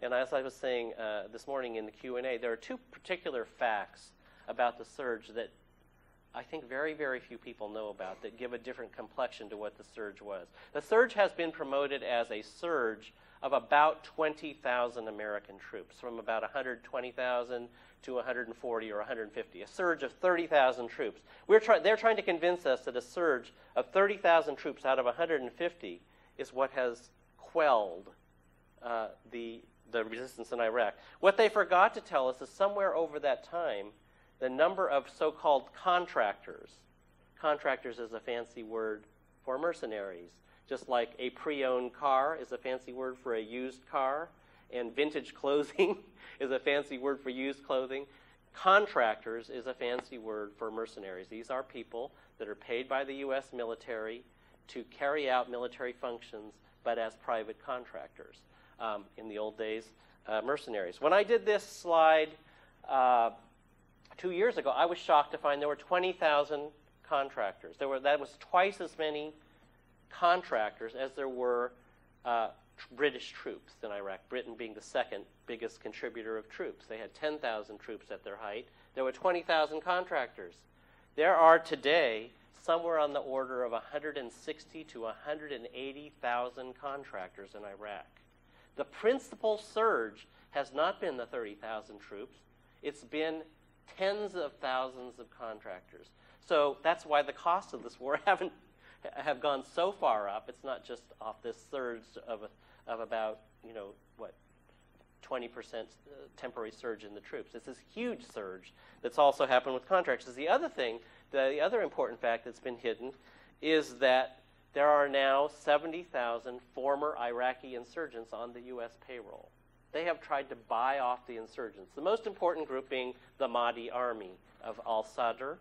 And as I was saying this morning in the Q&A, there are two particular facts about the surge that I think very, very few people know about that give a different complexion to what the surge was. The surge has been promoted as a surge of about 20,000 American troops, from about 120,000 to 140 or 150, a surge of 30,000 troops. They're trying to convince us that a surge of 30,000 troops out of 150 is what has quelled the resistance in Iraq. What they forgot to tell us is somewhere over that time, the number of so-called contractors is a fancy word for mercenaries, just like a pre-owned car is a fancy word for a used car, and vintage clothing is a fancy word for used clothing. Contractors is a fancy word for mercenaries. These are people that are paid by the U.S. military to carry out military functions, but as private contractors. In the old days, mercenaries. When I did this slide 2 years ago, I was shocked to find there were 20,000 contractors. That was twice as many contractors as there were British troops in Iraq, Britain being the second biggest contributor of troops. They had 10,000 troops at their height. There were 20,000 contractors. There are today somewhere on the order of 160 to 180,000 contractors in Iraq. The principal surge has not been the 30,000 troops. It's been tens of thousands of contractors. So that's why the costs of this war have gone so far up. It's not just off this surge of about 20% temporary surge in the troops. It's this huge surge that's also happened with contractors. The other thing, the other important fact that's been hidden, is that there are now 70,000 former Iraqi insurgents on the U.S. payroll. They have tried to buy off the insurgents, the most important group being the Mahdi army of al-Sadr.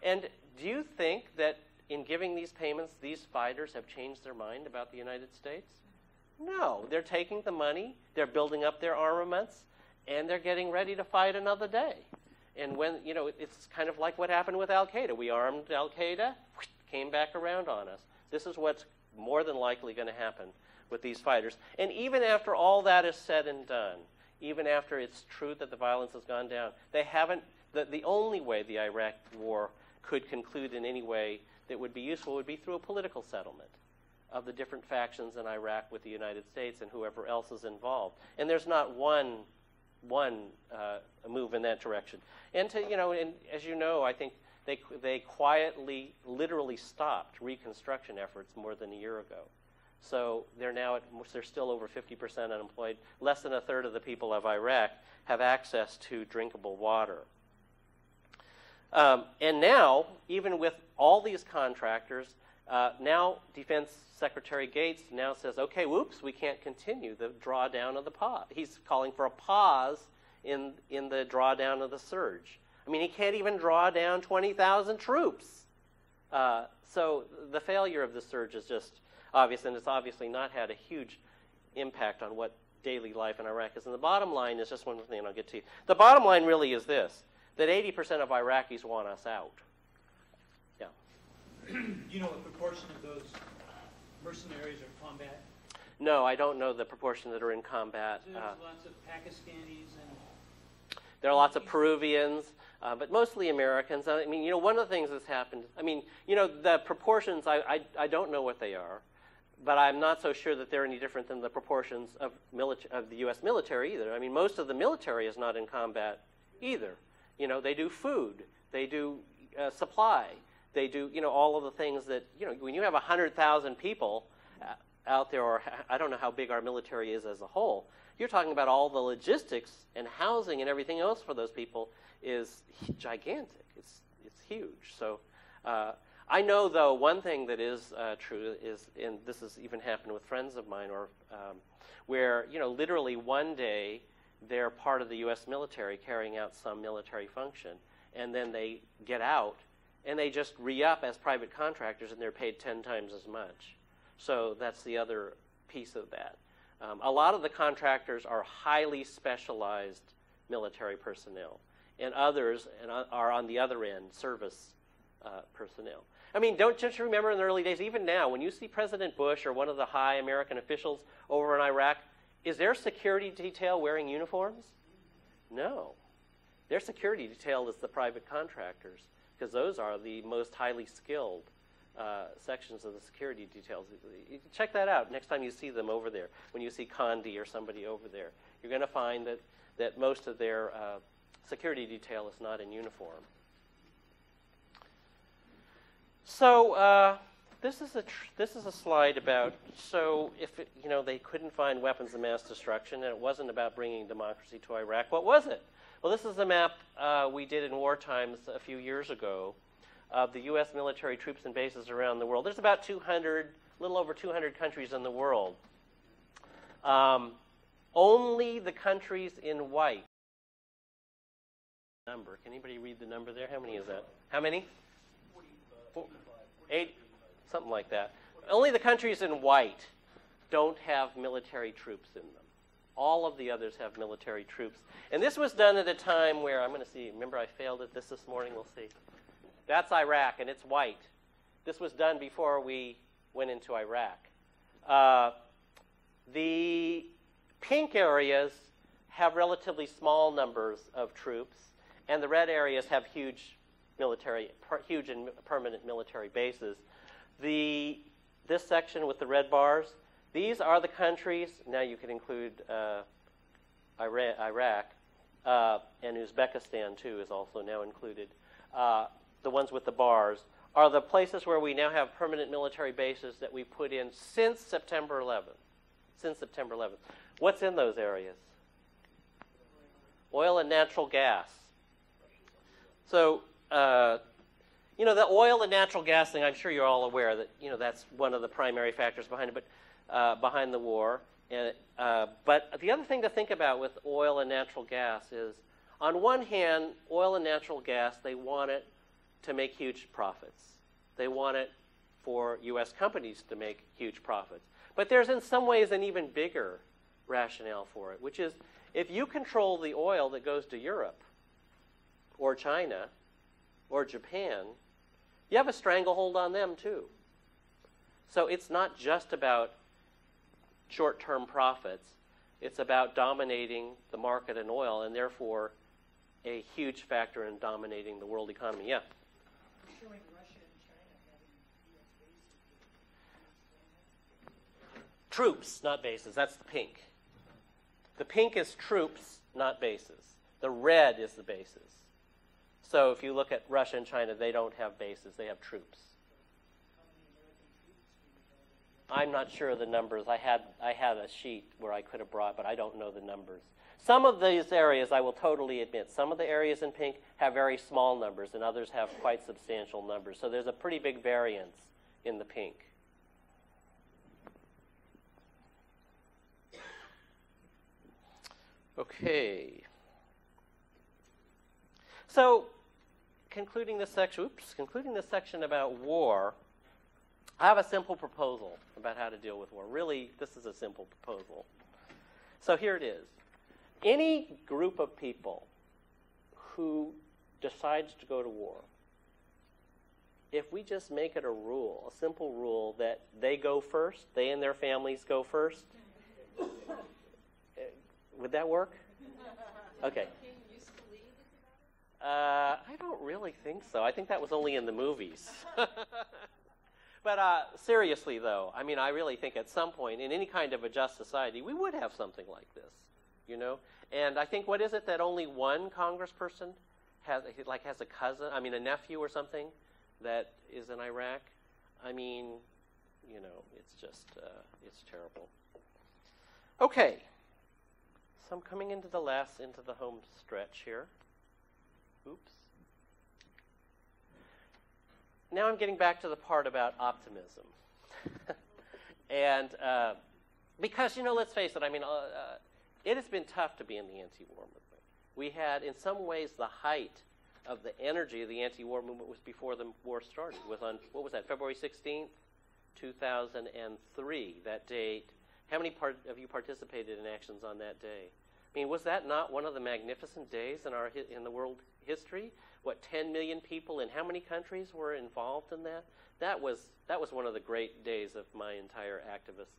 And do you think that in giving these payments, these fighters have changed their mind about the United States? No. They're taking the money, they're building up their armaments, and they're getting ready to fight another day. And when, you know, it's kind of like what happened with al-Qaeda. We armed al-Qaeda, came back around on us. This is what's more than likely going to happen with these fighters. And even after all that is said and done, even after it's true that the violence has gone down, they haven't, the only way the Iraq war could conclude in any way that would be useful would be through a political settlement of the different factions in Iraq with the United States and whoever else is involved. And there's not one move in that direction. And to, you know, and as you know, I think they quietly, literally stopped reconstruction efforts more than a year ago. So they're now they're still over 50% unemployed. Less than a third of the people of Iraq have access to drinkable water. And now, even with all these contractors, now Defense Secretary Gates now says, okay, whoops, we can't continue the drawdown of the pause. He's calling for a pause in the drawdown of the surge. I mean, he can't even draw down 20,000 troops. So the failure of the surge is just obvious, and it's obviously not had a huge impact on what daily life in Iraq is. And the bottom line is just one thing, and I'll get to you. The bottom line really is this, that 80% of Iraqis want us out. Yeah. You know what proportion of those mercenaries are combat? No, I don't know the proportion that are in combat. There's lots of Pakistanis and... There are lots of Peruvians, but mostly Americans. I mean, you know, one of the things that's happened, I mean, you know, the proportions, I don't know what they are, but I'm not so sure that they're any different than the proportions of the U.S. military either. I mean, most of the military is not in combat either. You know, they do food, they do supply, they do, you know, all of the things that, you know, when you have 100,000 people out there, or I don't know how big our military is as a whole, you're talking about all the logistics and housing and everything else for those people is gigantic. It's huge. So I know, though, one thing that is true is, and this has even happened with friends of mine, or where, you know, literally one day they're part of the U.S. military carrying out some military function, and then they get out and they just re-up as private contractors, and they're paid 10 times as much. So that's the other piece of that. A lot of the contractors are highly specialized military personnel, and others are on the other end, service personnel. I mean, don't just remember in the early days, even now, when you see President Bush or one of the high American officials over in Iraq, is their security detail wearing uniforms? No. Their security detail is the private contractors, because those are the most highly skilled sections of the security details. Check that out next time you see them over there. When you see Condi or somebody over there, you're going to find that most of their security detail is not in uniform. So this is a slide about, so if you know, they couldn't find weapons of mass destruction, and it wasn't about bringing democracy to Iraq, what was it? Well, this is a map we did in war times a few years ago of the U.S. military troops and bases around the world. There's about 200, a little over 200 countries in the world. Only the countries in white. Number. Can anybody read the number there? How many is that? How many? 8, something like that. Only the countries in white don't have military troops in them. All of the others have military troops. And this was done at a time where, I'm going to see, remember I failed at this morning, we'll see. That's Iraq, and it's white. This was done before we went into Iraq. The pink areas have relatively small numbers of troops, and the red areas have huge and permanent military bases. This section with the red bars, these are the countries, now you can include Iraq, and Uzbekistan too is also now included. The ones with the bars are the places where we now have permanent military bases that we put in since September 11th. Since September 11th. What's in those areas? Oil and natural gas. So You know, the oil and natural gas thing, I'm sure you're all aware that, you know, that's one of the primary factors behind it, but behind the war. And, but the other thing to think about with oil and natural gas is, on one hand, oil and natural gas, they want it to make huge profits. They want it for U.S. companies to make huge profits. But there's in some ways an even bigger rationale for it, which is if you control the oil that goes to Europe or China or Japan, you have a stranglehold on them too. So it's not just about short-term profits. It's about dominating the market in oil and therefore a huge factor in dominating the world economy. Yeah? Showing Russia and China having U.S. bases. Troops, not bases. That's the pink. The pink is troops, not bases. The red is the bases. So if you look at Russia and China, they don't have bases. They have troops. I'm not sure of the numbers. I had a sheet where I could have brought, but I don't know the numbers. Some of these areas, I will totally admit, some of the areas in pink have very small numbers, and others have quite substantial numbers. So there's a pretty big variance in the pink. Okay. So, concluding this section about war, I have a simple proposal about how to deal with war. Really, this is a simple proposal. So here it is. Any group of people who decides to go to war, if we just make it a rule, a simple rule that they go first, they and their families go first, would that work? Okay. I don't really think so. I think that was only in the movies. But seriously, though, I mean, I really think at some point in any kind of a just society, we would have something like this, you know? And I think, what is it that only one congressperson has a cousin, I mean, a nephew or something that is in Iraq? I mean, you know, it's just, it's terrible. Okay. So I'm coming into the home stretch here. Oops. Now I'm getting back to the part about optimism. And because, you know, let's face it, I mean, it has been tough to be in the anti-war movement. We had, in some ways, the height of the energy of the anti-war movement was before the war started. It was on, what was that, February 16th, 2003, that date. How many of you participated in actions on that day? I mean, was that not one of the magnificent days in the world history? What, 10 million people in how many countries were involved in that? That was one of the great days of my entire activist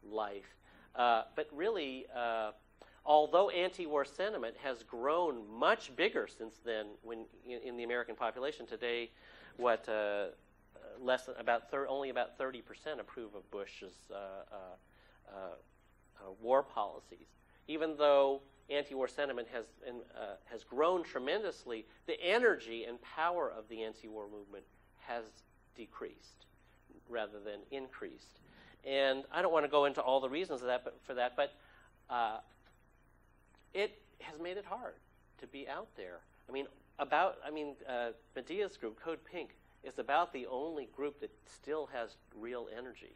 life. But really, although anti-war sentiment has grown much bigger since then, in the American population today, what only about 30% approve of Bush's war policies. Even though anti-war sentiment has grown tremendously, the energy and power of the anti-war movement has decreased rather than increased. And I don't want to go into all the reasons of that, but it has made it hard to be out there. Medea's group, Code Pink, is about the only group that still has real energy.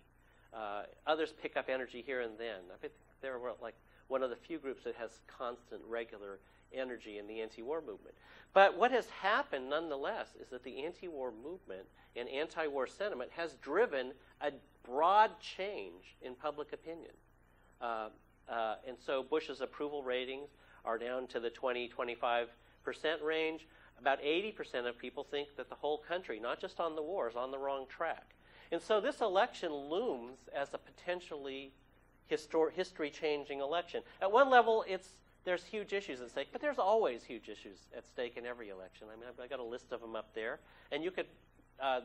Others pick up energy here and then. I think they're like one of the few groups that has constant, regular energy in the anti-war movement. But what has happened, nonetheless, is that the anti-war movement and anti-war sentiment has driven a broad change in public opinion. And so Bush's approval ratings are down to the 20-25% range. About 80% of people think that the whole country, not just on the war, is on the wrong track. And so this election looms as a potentially history-changing election. At one level, there's huge issues at stake, but there's always huge issues at stake in every election. I mean, I've got a list of them up there, and you could.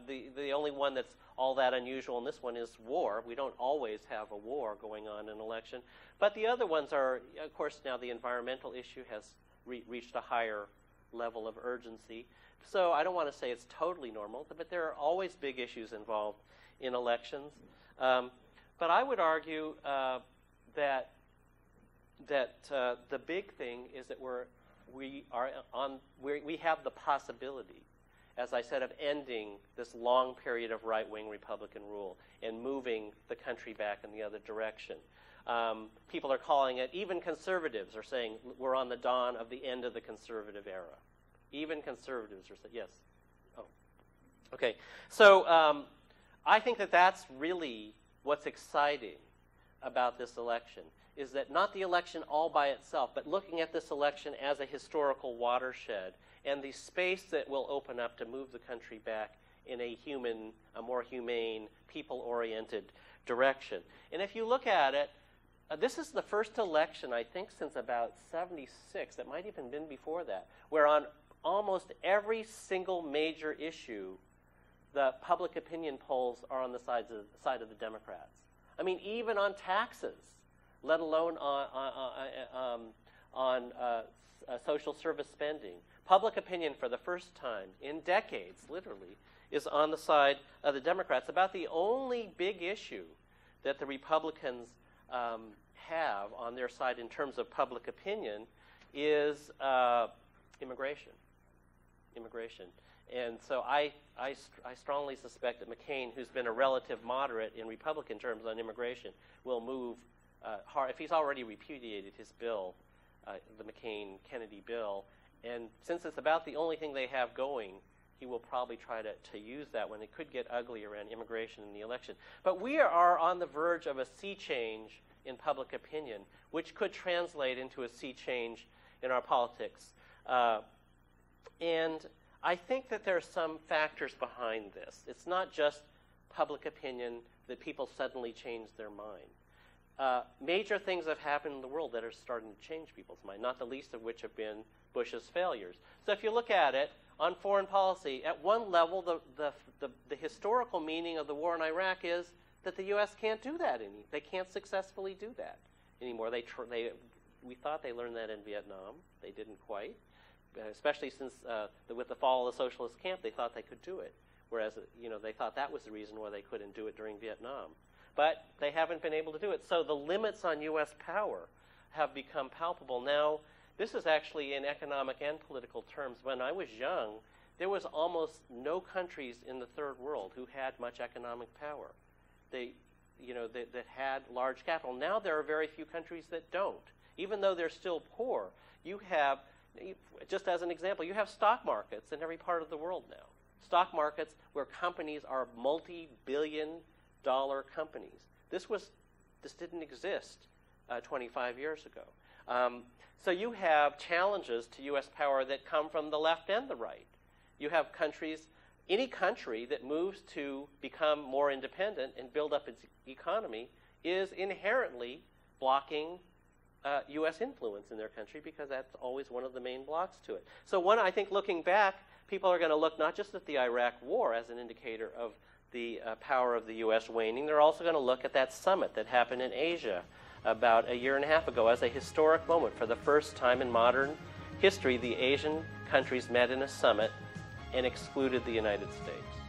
The only one that's all that unusual in this one is war. We don't always have a war going on in an election, but the other ones are, of course, now the environmental issue has reached a higher level of urgency. So I don't want to say it's totally normal, but there are always big issues involved in elections. But I would argue that the big thing is that we have the possibility as I said, of ending this long period of right-wing Republican rule and moving the country back in the other direction. People are calling it, even conservatives are saying we're on the dawn of the end of the conservative era. Even conservatives are saying, yes? Oh, okay. So I think that that's really what's exciting about this election, is that not the election all by itself, but looking at this election as a historical watershed and the space that will open up to move the country back in a more humane, people-oriented direction. And if you look at it, this is the first election, I think, since about 76, it might even been before that, where on almost every single major issue, the public opinion polls are on the side of the Democrats. I mean, even on taxes, let alone on social service spending. Public opinion for the first time in decades, literally, is on the side of the Democrats. About the only big issue that the Republicans have on their side in terms of public opinion is immigration. And so I strongly suspect that McCain, who's been a relative moderate in Republican terms on immigration, will move hard. If he's already repudiated his bill, the McCain-Kennedy bill, and since it's about the only thing they have going, he will probably try to use that when it could get ugly around immigration in the election. But we are on the verge of a sea change in public opinion, which could translate into a sea change in our politics. And I think that there are some factors behind this. It's not just public opinion that people suddenly change their mind. Major things have happened in the world that are starting to change people's mind, not the least of which have been Bush's failures. So if you look at it on foreign policy, at one level, the historical meaning of the war in Iraq is that the U.S. can't do that anymore. They can't successfully do that anymore. We thought they learned that in Vietnam. They didn't quite. Especially since with the fall of the socialist camp, they thought they could do it, whereas they thought that was the reason why they couldn't do it during Vietnam. But they haven't been able to do it. So the limits on U.S. power have become palpable. Now, this is actually in economic and political terms. When I was young, there was almost no countries in the third world who had much economic power. That had large capital. Now there are very few countries that don't, even though they're still poor. You have, just as an example, you have stock markets in every part of the world now. Stock markets where companies are multi-billion-dollar companies. This didn't exist 25 years ago. So you have challenges to U.S. power that come from the left and the right. You have countries, any country that moves to become more independent and build up its economy is inherently blocking U.S. influence in their country, because that's always one of the main blocks to it. So I think looking back, people are going to look not just at the Iraq War as an indicator of the power of the U.S. waning, they're also going to look at that summit that happened in Asia about a year and a half ago as a historic moment. For the first time in modern history, the Asian countries met in a summit and excluded the United States.